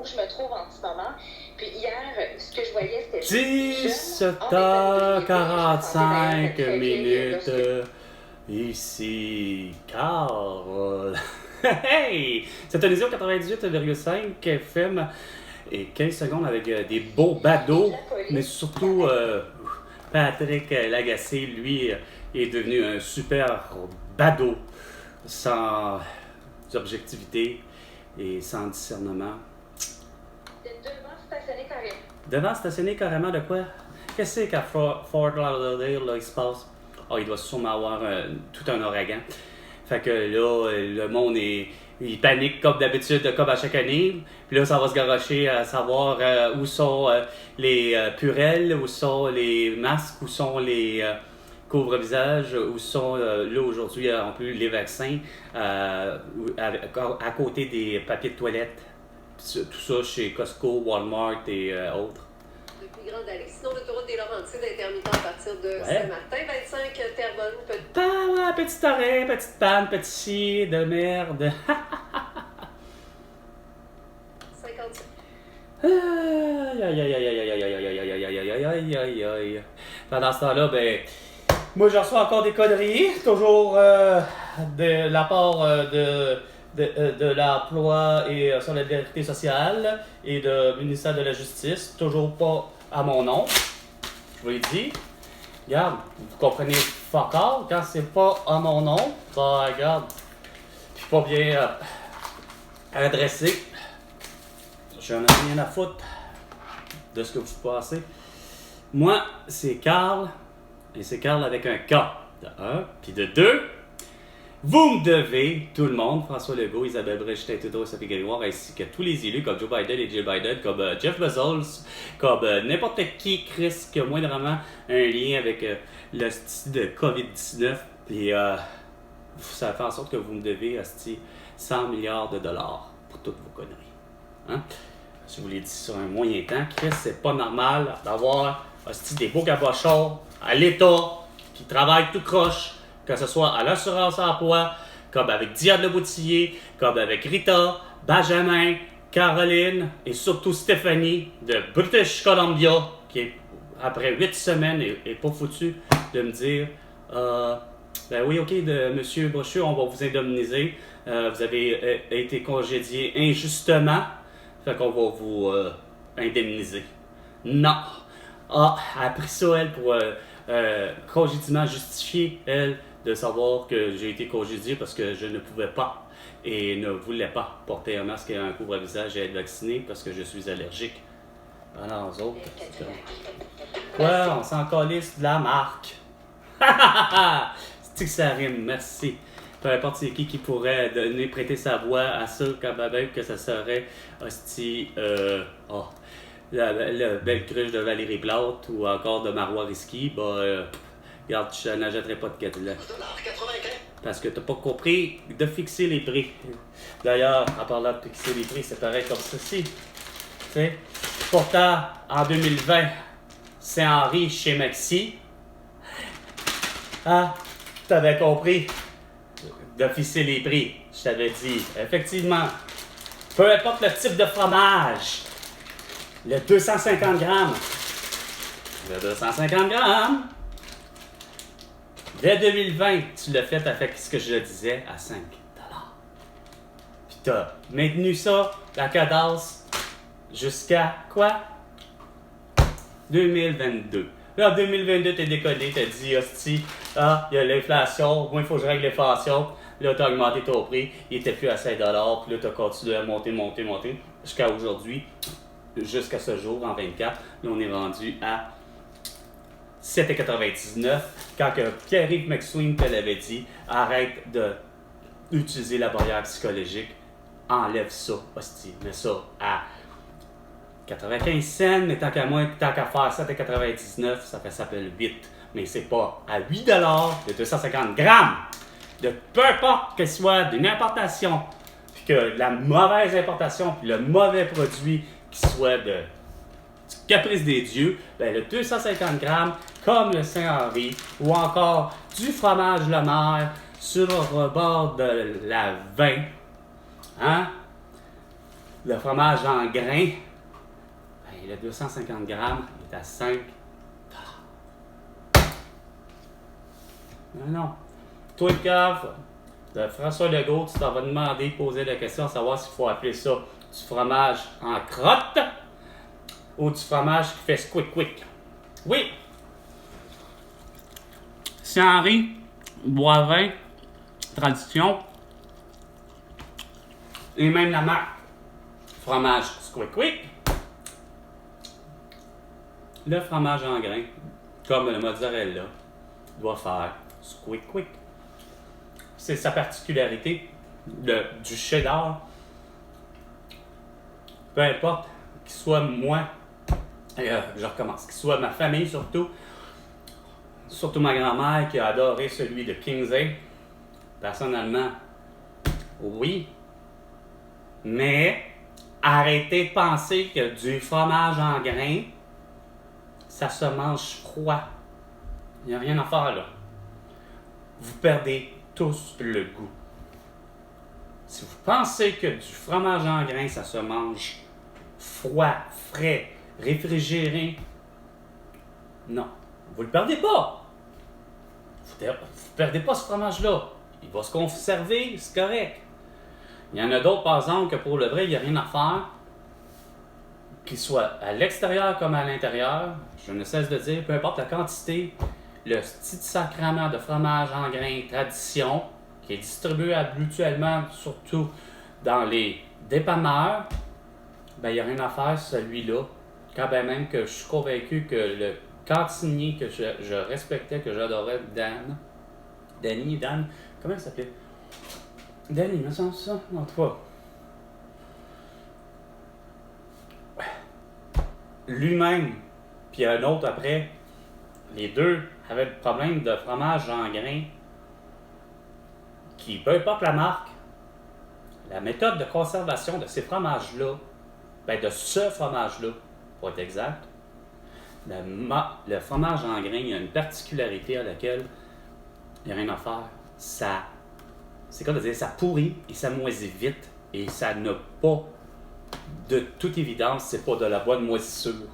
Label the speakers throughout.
Speaker 1: où je me trouve en ce moment. Puis hier, ce que je voyais, c'était...
Speaker 2: 17h45 minutes. Ici, Carl. Hey! C'est Onisio 98,5 FM et 15 secondes avec des beaux badauds, mais surtout Patrick Lagacé, lui, est devenu un super badaud sans objectivité et sans discernement. Devant stationner carrément de quoi? Qu'est-ce qu'à Fort Lauderdale, là, il se passe? Oh, il doit sûrement avoir tout un ouragan. Fait que là, le monde il panique comme d'habitude, comme à chaque année. Puis là, ça va se garrocher à savoir où sont les purelles, où sont les masques, où sont les couvre-visages, où sont là aujourd'hui en plus les vaccins, à côté des papiers de toilette. Tout ça chez Costco, Walmart et autres.
Speaker 3: Grande Allée. Sinon, l'autoroute des Laurentides intermittent à partir de Saint-Martin, 25 Terrebonne.
Speaker 2: Petit arrêt, petite panne, petit chier de merde.
Speaker 3: 57.
Speaker 2: Aïe. Pendant ce temps-là, ben, moi je reçois encore des conneries, toujours de la part de l'emploi et solidarité sociale et du ministère de la Justice, toujours pas à mon nom. Je vous l'ai dit. Regarde, vous comprenez fuck all quand c'est pas à mon nom. Bah, regarde, je suis pas bien adressé. J'en ai rien à foutre de ce que vous pensez. Moi, c'est Carl, et c'est Carl avec un K de 1, puis de 2. Vous me devez, tout le monde, François Legault, Isabelle Brigitte, Trudeau, Sophie Grégoire, ainsi que tous les élus comme Joe Biden et Jill Biden, comme Jeff Bezos, comme n'importe qui risque moindrement un lien avec le style de COVID-19. Et ça fait en sorte que vous me devez 100 milliards de dollars pour toutes vos conneries. Hein? Je vous l'ai dit sur un moyen temps, Chris, c'est pas normal d'avoir des beaux cabochons à l'État qui travaillent tout croche. Que ce soit à l'assurance emploi, comme avec Diane Leboutillier, comme avec Rita, Benjamin, Caroline et surtout Stéphanie de British Columbia, qui après 8 semaines est pas foutu de me dire ben oui, ok, monsieur Brochu, on va vous indemniser. Vous avez été congédié injustement, fait qu'on va vous indemniser. Non. Ah, elle a pris ça, elle, pour congédiement justifier, elle, de savoir que j'ai été congédié parce que je ne pouvais pas et ne voulais pas porter un masque et un couvre-visage et être vacciné parce que je suis allergique. Alors, aux autres, quoi, on s'en calisse de la marque. C'est que ça rime, merci. Peu importe c'est qui pourrait prêter sa voix à ça, quand même que ça serait la belle cruche de Valérie Plante ou encore de Marois Risky, regarde, je n'achèterai pas de Cadillac. Parce que t'as pas compris de fixer les prix. D'ailleurs, en parlant de fixer les prix, c'est pareil comme ceci. T'sais? Pourtant, en 2020, Saint-Henri chez Maxi. Ah, t'avais compris de fixer les prix. Je t'avais dit, effectivement, peu importe le type de fromage, le 250 grammes. Le 250 grammes. Dès 2020, tu l'as fait avec ce que je le disais à 5 $. Puis t'as maintenu ça, la cadence, jusqu'à quoi? 2022. Là, en 2022, t'es déconné, t'as dit, hostie, il y a l'inflation, moi, il faut que je règle l'inflation. Là, t'as augmenté ton prix, il était plus à 5 $, puis là, t'as continué à monter, jusqu'à aujourd'hui, jusqu'à ce jour, en 24. Là, on est rendu à 7,99 quand que Pierre-Yves McSween te l'avait dit, arrête d'utiliser la barrière psychologique, enlève ça, hostie, mets ça à 95 cents, mais tant qu'à faire 7,99, ça s'appelle 8, mais c'est pas à 8 $ de 250 grammes, de peu importe que ce soit d'une importation, puis que la mauvaise importation, puis le mauvais produit qui soit du caprice des dieux, ben le 250 grammes, comme le Saint-Henri, ou encore du fromage Le Maire sur le bord de la 20, hein? Le fromage en grains, ben, le 250 grammes, il est à 5 $. Non. Toi, le cave de François Legault, tu t'en vas demander, poser la question, savoir s'il faut appeler ça du fromage en crotte ou du fromage qui fait squick-quick. Oui! C'est Henri Boivin, Tradition, et même la marque fromage squick-quick, le fromage en grains, comme le mozzarella, doit faire squick-quick. C'est sa particularité du cheddar. Peu importe, qu'il soit moi, je recommence, qu'il soit ma famille surtout ma grand-mère qui a adoré celui de King's. Personnellement, oui. Mais arrêtez de penser que du fromage en grains, ça se mange froid. Il n'y a rien à faire là. Vous perdez tous le goût. Si vous pensez que du fromage en grains, ça se mange froid, frais, réfrigéré, non, vous ne le perdez pas. Vous ne perdez pas ce fromage-là. Il va se conserver, c'est correct. Il y en a d'autres, par exemple, que pour le vrai, il n'y a rien à faire. Qu'il soit à l'extérieur comme à l'intérieur, je ne cesse de dire, peu importe la quantité, le petit sacrament de fromage en grains Tradition, qui est distribué habituellement, surtout dans les dépanneurs, ben il n'y a rien à faire, celui-là. Quand ben même que je suis convaincu que le cantinier que je respectais, que j'adorais, Dan, comment il s'appelait? Danny, me semble ça, en tout cas. Lui-même, puis un autre après, les deux avaient le problème de fromage en grains qui, peu importe la marque, la méthode de conservation de ces fromages-là, ben de ce fromage-là, pour être exact, le fromage en grains, il y a une particularité à laquelle il n'y a rien à faire. C'est comme de dire, ça pourrit et ça moisit vite et ça n'a pas, de toute évidence, c'est pas de la bonne moisissure.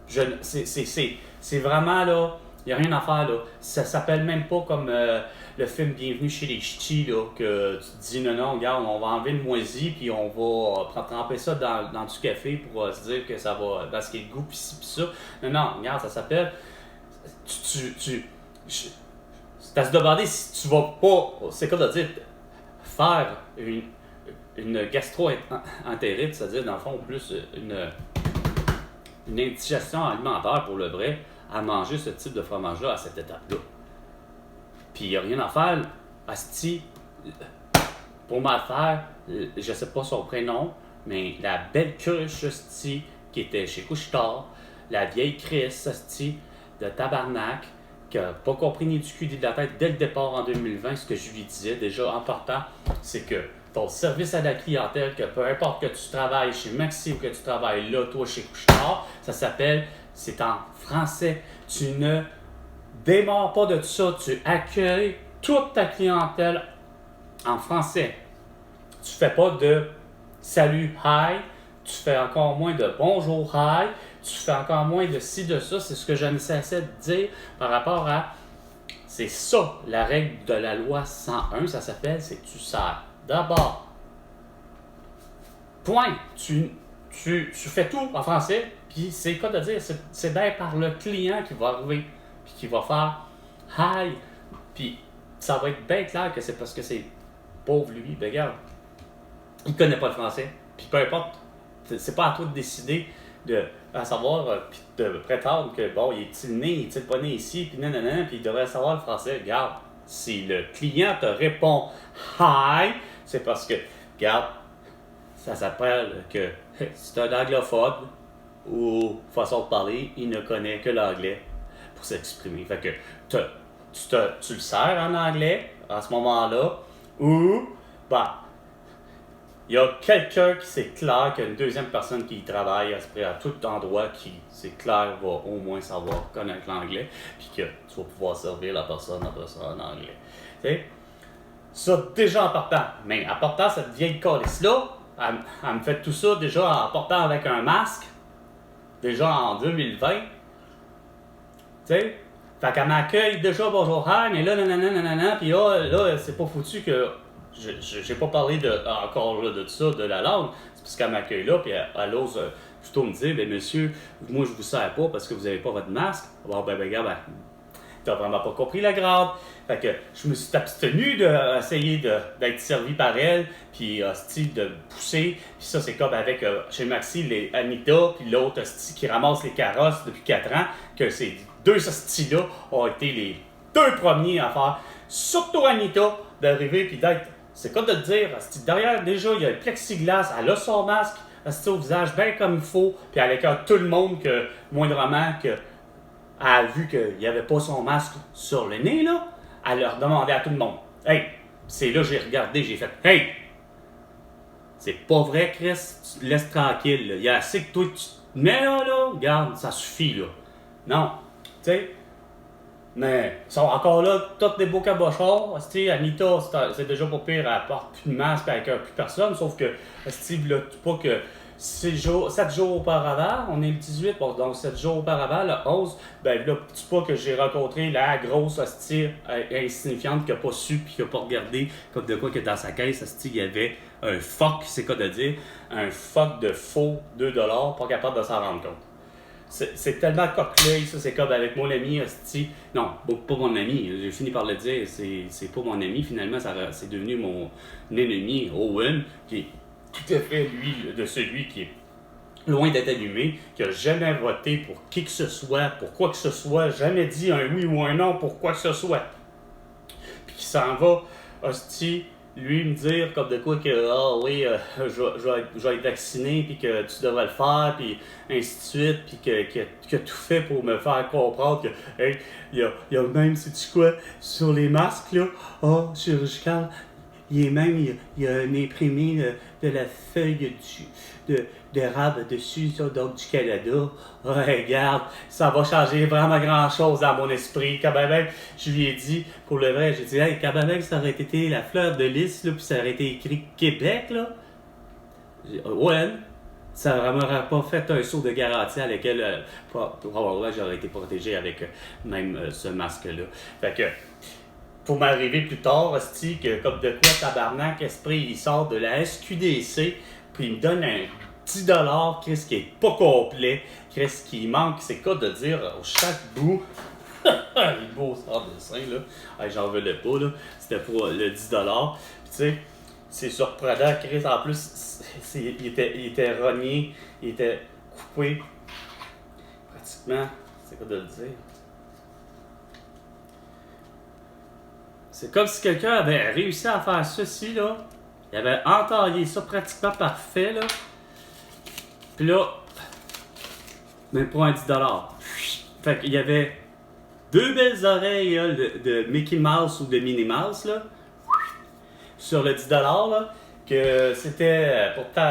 Speaker 2: C'est vraiment là, il n'y a rien à faire là. Ça s'appelle même pas comme le film Bienvenue chez les Ch'tis là, que tu te dis non, regarde, on va enlever le moisi puis on va tremper ça dans du café pour se dire que ça va masquer le goût pis ci pis ça. Non, regarde, ça s'appelle. C'est à se demander si tu vas pas, c'est comme de dire, faire une gastro-entérite, c'est-à-dire dans le fond plus une indigestion alimentaire pour le vrai, à manger ce type de fromage-là à cette étape-là. Puis il n'y a rien à faire, asti, pour ma faire, je sais pas son prénom, mais la belle cruche, asti, qui était chez Couche-Tard, la vieille Chris, asti, de tabarnak, qui n'a pas compris ni du cul ni de la tête dès le départ en 2020, ce que je lui disais déjà en partant, c'est que ton service à la clientèle, que peu importe que tu travailles chez Maxi ou que tu travailles là, toi, chez Couche-Tard, ça s'appelle, c'est en français. Tu ne démarres pas de ça, tu accueilles toute ta clientèle en français. Tu fais pas de salut, hi, tu fais encore moins de bonjour, hi, tu fais encore moins de ci, de ça. C'est ce que je ne cessais de dire par rapport à. C'est ça, la règle de la loi 101, ça s'appelle, c'est que tu sers d'abord. Point. Tu fais tout en français, puis c'est quoi de dire? C'est bien par le client qui va arriver, puis qui va faire hi, puis ça va être bien clair que c'est parce que c'est pauvre lui. Ben regarde, il connaît pas le français, puis peu importe, c'est pas à toi de décider à savoir, puis de prétendre que bon, il est-il né, il est-il pas né ici, puis nanana, puis il devrait savoir le français. Regarde, si le client te répond hi, c'est parce que, regarde, ça s'appelle que c'est un anglophone ou façon de parler, il ne connaît que l'anglais pour s'exprimer. Fait que tu le sers en anglais à ce moment-là, ou bah il y a quelqu'un qui c'est clair qu'il y a une deuxième personne qui y travaille à tout endroit qui c'est clair va au moins savoir connaître l'anglais, puis que tu vas pouvoir servir la personne après ça en anglais. T'sais? Ça déjà en partant. Mais en partant cette vieille calice-là, elle me fait tout ça déjà en portant avec un masque, déjà en 2020. Tu sais? Fait qu'elle m'accueille déjà, bonjour, hi, mais là, nanana, puis là, c'est pas foutu que. J'ai pas parlé encore là, de ça, de la langue. C'est parce qu'elle m'accueille là, puis elle ose plutôt me dire, ben monsieur, moi je vous sers pas parce que vous avez pas votre masque. Bon, ben, t'as vraiment pas compris la grade. Fait que je me suis abstenu d'essayer d'être servi par elle, puis style de pousser. Puis ça, c'est comme avec chez Maxi, les Anita, puis l'autre style qui ramasse les carrosses depuis 4 ans, que ces deux styles-là ont été les deux premiers à faire, surtout Anita, d'arriver puis d'être. C'est comme de le dire, derrière déjà, il y a le plexiglas, elle a son masque, au visage bien comme il faut, puis elle écarte tout le monde que, moindrement, que. Elle a vu qu'il n'y avait pas son masque sur le nez, là. Elle leur demandait à tout le monde. Hey, c'est là que j'ai regardé, j'ai fait. Hey! C'est pas vrai, Chris, tu te laisses tranquille, là. Il y a assez que toi, tu te mets là, regarde, ça suffit, là. Non, tu sais. Mais, ils sont encore là, tous des beaux cabochards. Anita, c'est déjà pas pire, elle porte plus de masque avec plus personne, sauf que, là, pas que. 7 jours auparavant, on est le 18, bon, donc 7 jours auparavant, le 11, ben là, dis pas que j'ai rencontré la grosse hostie insignifiante qui a pas su puis qui a pas regardé comme de quoi que dans sa caisse, hostie, il y avait un fuck, c'est quoi de dire, un fuck de faux $2, pas capable de s'en rendre compte. C'est tellement coq-l'œil, ça, c'est comme avec mon ami, hostie, non, pas mon ami, j'ai fini par le dire, c'est pas mon ami, finalement, c'est devenu mon ennemi, Owen, qui tout à fait, lui, de celui qui est loin d'être allumé, qui n'a jamais voté pour qui que ce soit, pour quoi que ce soit, jamais dit un oui ou un non pour quoi que ce soit. Puis qui s'en va, hostie, lui me dire comme de quoi que, ah oui, je vais être vacciné, puis que tu devrais le faire, puis ainsi de suite, puis que tout fait pour me faire comprendre que, hey, il y a même, sais-tu quoi, sur les masques, là, chirurgical, il y a un imprimé de la feuille d'érable dessus, ça, donc du Canada. Regarde, ça va changer vraiment grand-chose dans mon esprit. Quand même, je lui ai dit, pour le vrai, j'ai dit, hey, quand même, ça aurait été la fleur de lys, là, puis ça aurait été écrit Québec, là. Ouais, ça m'aurait pas fait un saut de garantie à lequel, probablement, j'aurais été protégé avec même ce masque-là. Fait que, pour m'arriver plus tard, hostie, que comme de quoi tabarnak, esprit, il sort de la SQDC, puis il me donne un $10, Chris, qui est pas complet, Chris, qui manque, c'est quoi de dire au chaque bout. Il est beau, ça, le dessin, là. Hey, j'en voulais pas, là. C'était pour le $10. Puis, tu sais, c'est surprenant, Chris, en plus, il était rogné, il était coupé, pratiquement, c'est quoi de le dire. C'est comme si quelqu'un avait réussi à faire ceci, là. Il avait entaillé ça pratiquement parfait, là. Puis là, même pour un $10. Fait qu'il y avait deux belles oreilles là, de Mickey Mouse ou de Minnie Mouse, là. Sur le $10, là. Que c'était pourtant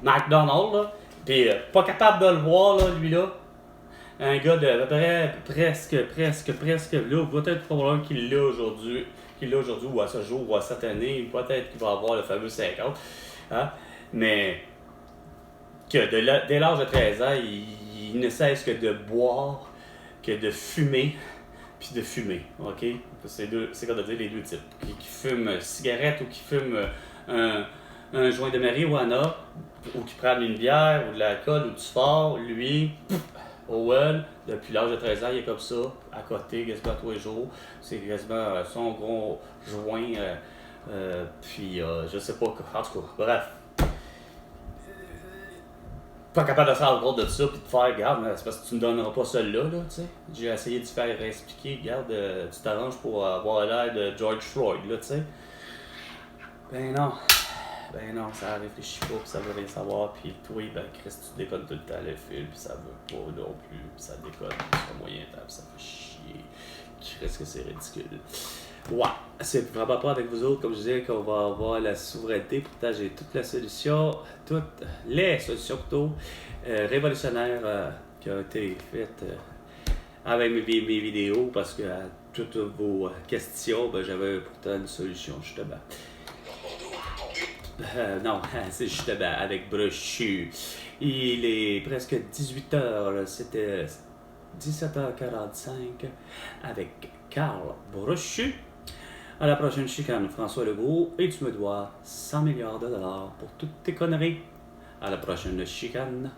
Speaker 2: McDonald's, là. Puis pas capable de le voir, là, lui-là. Un gars de à peu près, presque, là, peut-être probablement qu'il l'a aujourd'hui, ou à ce jour, ou à cette année, peut-être qu'il va avoir le fameux 50. Hein? Mais que dès l'âge de 13 ans, il ne cesse que de boire, que de fumer, puis de fumer, ok? C'est comme de dire les deux types. Qui fument cigarette ou qui fument un joint de marijuana, ou qui prennent une bière, ou de l'alcool, ou du sport, lui... Owen, depuis l'âge de 13 ans, il est comme ça, à côté, quasiment tous les jours. C'est quasiment son gros joint. Puis, je sais pas, en tout cas, bref. Pas capable de se rendre compte de ça, puis de faire, regarde, c'est parce que tu me donneras pas celui-là, là, tu sais. J'ai essayé de faire expliquer, regarde, tu t'arranges pour avoir l'air de George Floyd, là, tu sais. Ben non, ça réfléchit pas, puis ça veut rien savoir, puis toi, ben Chris, tu déconnes tout le temps le fil, puis ça veut pas non plus, puis ça déconne sur moyen temps, puis ça fait chier. Chris, que c'est ridicule. Ouais, c'est vraiment pas avec vous autres, comme je disais, qu'on va avoir la souveraineté, pourtant j'ai toutes les solutions plutôt, révolutionnaires qui ont été faites avec mes vidéos, parce que à toutes vos questions, ben j'avais pourtant une solution, justement. Non, c'est justement avec Brochu. Il est presque 18h, c'était 17h45 avec Carl Brochu. À la prochaine chicane, François Legault, et tu me dois 100 milliards de dollars pour toutes tes conneries. À la prochaine chicane.